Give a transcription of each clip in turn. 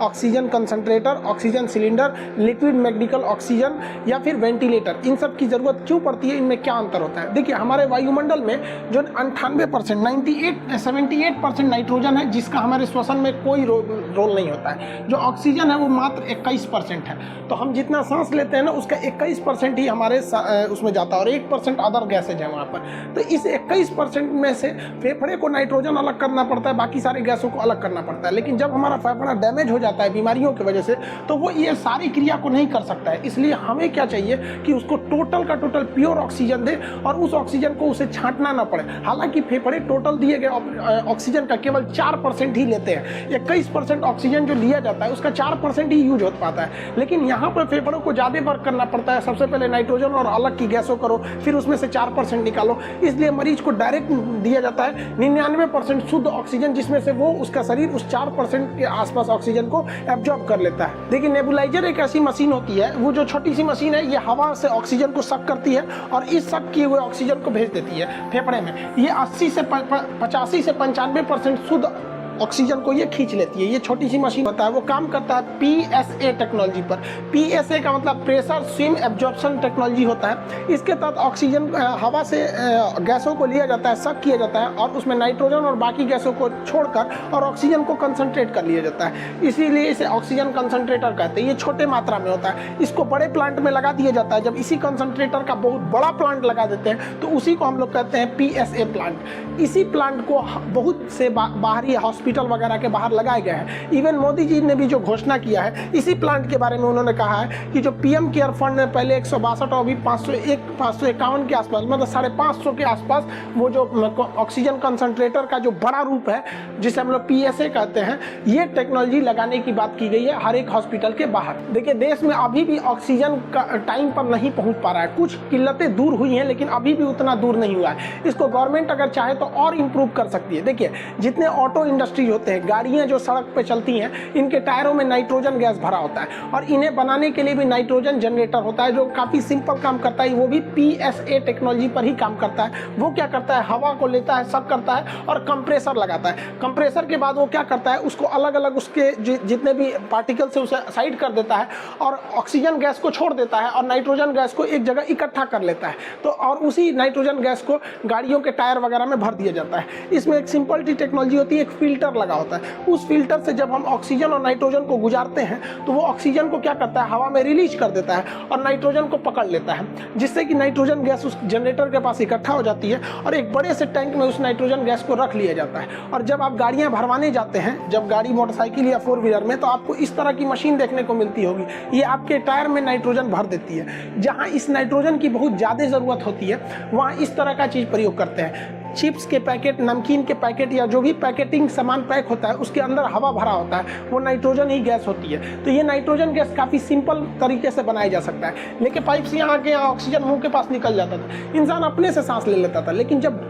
Oxygen concentrator, oxygen cylinder, liquid medical oxygen या फिर ventilator, इन सब की ज़रूरत क्यों पड़ती है, इनमें क्या अंतर होता है। देखिए हमारे वायुमंडल में जो 98% 78% नाइट्रोजन है जिसका हमारे श्वसन में कोई रोल नहीं होता है। जो ऑक्सीजन है वो मात्र 21% है। तो हम जितना सांस लेते हैं ना उसका 21% ही हमारे उसमें जाता है और 1% अदर गैसेज है वहाँ पर। तो इस 21% में से फेफड़े को नाइट्रोजन अलग करना पड़ता है, बाकी सारी गैसों को अलग करना पड़ता है। लेकिन जब हमारा फेफड़ा डैमेज हो जाता है बीमारियों की वजह से तो वो ये सारी क्रिया को नहीं कर सकता है। इसलिए हमें क्या चाहिए कि उसको टोटल का टोटल प्योर ऑक्सीजन दे और उस ऑक्सीजन को उसे छांटना ना पड़े। हालांकि फेफड़े टोटल दिए गए ऑक्सीजन का केवल 4% ही लेते हैं। 21% ऑक्सीजन जो लिया जाता है उसका 4% ही यूज हो पाता है। लेकिन यहाँ पर फेफड़ों को ज़्यादा वर्क करना पड़ता है। सबसे पहले नाइट्रोजन और अलग की गैसों करो, फिर उसमें से 4% निकालो। इसलिए मरीज को डायरेक्ट दिया जाता है 99% शुद्ध ऑक्सीजन, जिसमें से वो उसका शरीर उस 4% के आसपास ऑक्सीजन को एब्जॉर्ब कर लेता है। देखिए नेबुलाइजर एक ऐसी मशीन होती है, वो जो छोटी सी मशीन है, ये हवा से ऑक्सीजन को सक करती है और इस सक किए हुए ऑक्सीजन को भेज देती है फेफड़े में। ये 80 से 85 से 95% शुद्ध ऑक्सीजन को ये खींच लेती है। ये छोटी सी मशीन होता है, वो काम करता है PSA टेक्नोलॉजी पर। PSA का मतलब प्रेशर स्विम एब्जॉर्प्शन टेक्नोलॉजी होता है। इसके तहत ऑक्सीजन हवा से गैसों को लिया जाता है, सक किया जाता है और उसमें नाइट्रोजन और बाकी गैसों को छोड़कर और ऑक्सीजन को कंसंट्रेट कर लिया जाता है। इसीलिए इसे ऑक्सीजन कंसंट्रेटर कहते हैं। ये छोटे मात्रा में होता है, इसको बड़े प्लांट में लगा दिया जाता है। जब इसी कंसंट्रेटर का बहुत बड़ा प्लांट लगा देते हैं तो उसी को हम लोग कहते हैं PSA प्लांट। इसी प्लांट को बहुत से बाहरी हॉस्पिटल वगैरह के बाहर लगाए गए हैं। इवन मोदी जी ने भी जो घोषणा किया है इसी प्लांट के बारे में, उन्होंने कहा है कि जो PM केयर फंड में पहले 162 और अभी 551 के आसपास, मतलब 550 के आसपास वो जो ऑक्सीजन कंसंट्रेटर का जो बड़ा रूप है जिसे हम लोग PSA कहते हैं, ये टेक्नोलॉजी लगाने की बात की गई है हर एक हॉस्पिटल के बाहर। देखिए देश में अभी भी ऑक्सीजन का टाइम पर नहीं पहुंच पा रहा है। कुछ किल्लतें दूर हुई हैं लेकिन अभी भी उतना दूर नहीं हुआ है। इसको गवर्नमेंट अगर चाहे तो और इम्प्रूव कर सकती है। देखिए जितने ऑटो इंडस्ट्री होते हैं, गाड़ियां जो सड़क पे चलती हैं, इनके टायरों में नाइट्रोजन गैस भरा होता है और इन्हें बनाने के लिए भी नाइट्रोजन जनरेटर होता है जो काफी सिंपल काम करता है। वो भी PSA टेक्नोलॉजी पर ही काम करता है। वो क्या करता है, हवा को लेता है, सक करता है और कंप्रेसर लगाता है। कंप्रेसर के बाद वो क्या करता है, उसको अलग अलग उसके जितने भी पार्टिकल से उसे साइड कर देता है और ऑक्सीजन गैस को छोड़ देता है और नाइट्रोजन गैस को एक जगह इकट्ठा कर लेता है। तो और उसी नाइट्रोजन गैस को गाड़ियों के टायर वगैरह में भर दिया जाता है। इसमें एक सिंपल टी टेक्नोलॉजी होती है, एक फिल्टर लगा होता है। उस फिल्टर से जब हम ऑक्सीजन और नाइट्रोजन को गुजारते हैं तो वो ऑक्सीजन को क्या करता है, हवा में रिलीज कर देता है और नाइट्रोजन को पकड़ लेता है, जिससे कि नाइट्रोजन गैस उस जनरेटर के पास इकट्ठा हो जाती है और एक बड़े से टैंक में उस नाइट्रोजन गैस को रख लिया जाता है। और जब आप गाड़ियां भरवाने जाते हैं, जब गाड़ी मोटरसाइकिल या 4 व्हीलर में, तो आपको इस तरह की मशीन देखने को मिलती होगी। ये आपके टायर में नाइट्रोजन भर देती है। जहां इस नाइट्रोजन की बहुत ज़्यादा ज़रूरत होती है वहां इस तरह का चीज़ प्रयोग करते हैं। चिप्स के पैकेट, नमकीन के पैकेट या जो भी पैकेटिंग सामान पैक होता है उसके अंदर हवा भरा होता है, वो नाइट्रोजन ही गैस होती है। तो ये नाइट्रोजन गैस काफ़ी सिंपल तरीके से बनाया जा सकता है। लेके पाइप से यहाँ के ऑक्सीजन मुंह के पास निकल जाता था, इंसान अपने से सांस ले लेता था। लेकिन जब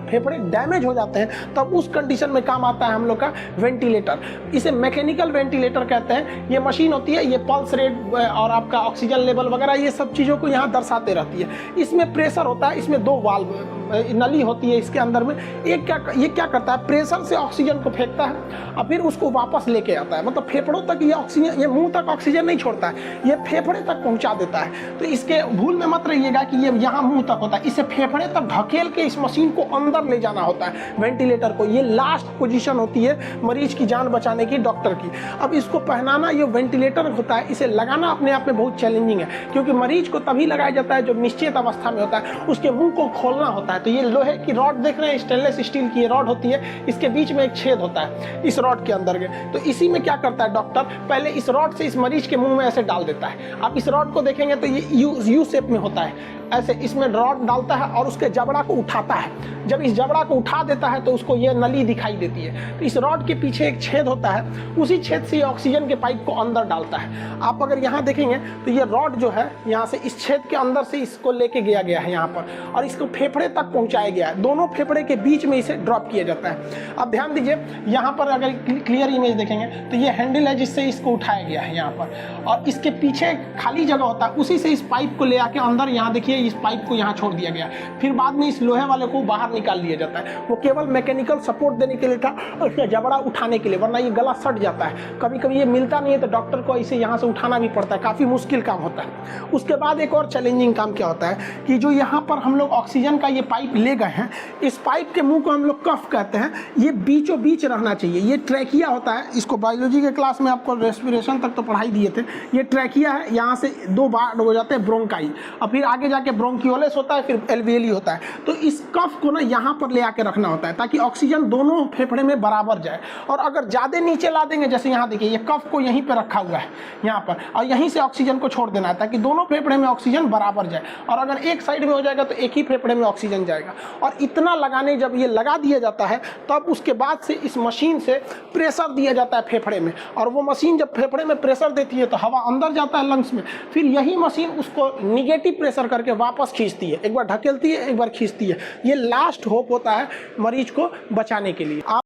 फेफड़े डैमेज हो जाते हैं तब उस कंडीशन में काम आता है हम लोग का वेंटिलेटर। इसे मैकेनिकल वेंटिलेटर कहते हैं। ये मशीन होती है, ये पल्स रेट और आपका ऑक्सीजन लेवल वगैरह ये सब चीज़ों को यहाँ दर्शाते रहती है। इसमें प्रेशर होता है, इसमें 2 वाल्व नली होती है इसके अंदर में। ये क्या करता है, प्रेशर से ऑक्सीजन को फेंकता है और फिर उसको वापस लेके आता है। मतलब फेफड़ों तक ये ऑक्सीजन, ये मुंह तक ऑक्सीजन नहीं छोड़ता है, ये फेफड़े तक पहुंचा देता है। तो इसके भूल में मत रहिएगा कि ये यहाँ मुंह तक होता है। इसे फेफड़े तक ढकेल के इस मशीन को अंदर ले जाना होता है वेंटिलेटर को। ये लास्ट पोजीशन होती है मरीज की जान बचाने की, डॉक्टर की। अब इसको पहनाना, ये वेंटिलेटर होता है, इसे लगाना अपने आप में बहुत चैलेंजिंग है, क्योंकि मरीज को तभी लगाया जाता है जब निश्चित अवस्था में होता है। उसके मुंह को खोलना होता है। तो ये लोहे की रॉड देख रहे हैं, स्टेनलेस स्टील की ये रॉड होती है, इसके बीच में एक छेद होता है इस रॉड के अंदर के। तो इसी में क्या करता है डॉक्टर, पहले इस रॉड से इस मरीज के मुंह में ऐसे डाल देता है। आप इस रॉड को देखेंगे तो ये यू शेप में होता है, ऐसे इसमें रॉड डालता है और उसके जबड़ा को उठाता है। जब इस जबड़ा को उठा देता है तो उसको ये नली दिखाई देती है। तो इस रॉड के पीछे एक छेद होता है, उसी छेद से ये ऑक्सीजन के पाइप को अंदर डालता है। आप अगर यहाँ देखेंगे तो ये रॉड जो है यहाँ से इस छेद के अंदर से इसको लेके गया है यहाँ पर, और इसको फेफड़े तक तक पहुंचाया गया है, दोनों फेफड़े के बीच में इसे ड्रॉप किया जाता है। अब ध्यान दीजिए, यहाँ पर अगर क्लियर इमेज देखेंगे तो ये हैंडल है जिससे इसको उठाया गया है यहाँ पर, और इसके पीछे खाली जगह होता है, उसी से इस पाइप को ले आके अंदर यहाँ देखिए इस पाइप को यहाँ छोड़ दिया गया, फिर बाद में इस लोहे वाले को बाहर निकाल लिया जाता है। वो केवल मैकेनिकल सपोर्ट देने के लिए था और इसका जबड़ा उठाने के लिए, वरना ये गला सट जाता है। कभी कभी ये मिलता नहीं है तो डॉक्टर को इसे यहाँ से उठाना भी पड़ता है, काफ़ी मुश्किल काम होता है। उसके बाद एक और चैलेंजिंग काम क्या होता है कि जो यहाँ पर हम लोग ऑक्सीजन का ये पाइप ले गए हैं, इस पाइप के मुंह को हम लोग कफ कहते हैं, ये बीचों बीच रहना चाहिए। ये ट्रैकिया होता है, इसको बायोलॉजी के क्लास में आपको रेस्पिरेशन तक तो पढ़ाई दिए थे। ये ट्रैकिया है, यहाँ से दो बार हो जाते हैं ब्रोंकाई, और फिर आगे जाके ब्रोंकियोलेस होता है, फिर एल्वियली होता है। तो इस कफ को ना यहाँ पर ले आके रखना होता है ताकि ऑक्सीजन दोनों फेफड़े में बराबर जाए। और अगर ज़्यादा नीचे ला देंगे, जैसे यहाँ देखिए ये कफ को यहीं पर रखा हुआ है यहाँ पर, और यहीं से ऑक्सीजन को छोड़ देना है ताकि दोनों फेफड़े में ऑक्सीजन बराबर जाए। और अगर एक साइड में हो जाएगा तो एक ही फेफड़े में ऑक्सीजन जाएगा। और इतना लगाने जब ये लगा दिया जाता है तब उसके बाद से इस मशीन से प्रेशर दिया जाता है फेफड़े में, और वो मशीन जब फेफड़े में प्रेशर देती है तो हवा अंदर जाता है लंग्स में, फिर यही मशीन उसको निगेटिव प्रेशर करके वापस खींचती है, एक बार ढकेलती है एक बार खींचती है। ये लास्ट होप होता है मरीज को बचाने के लिए।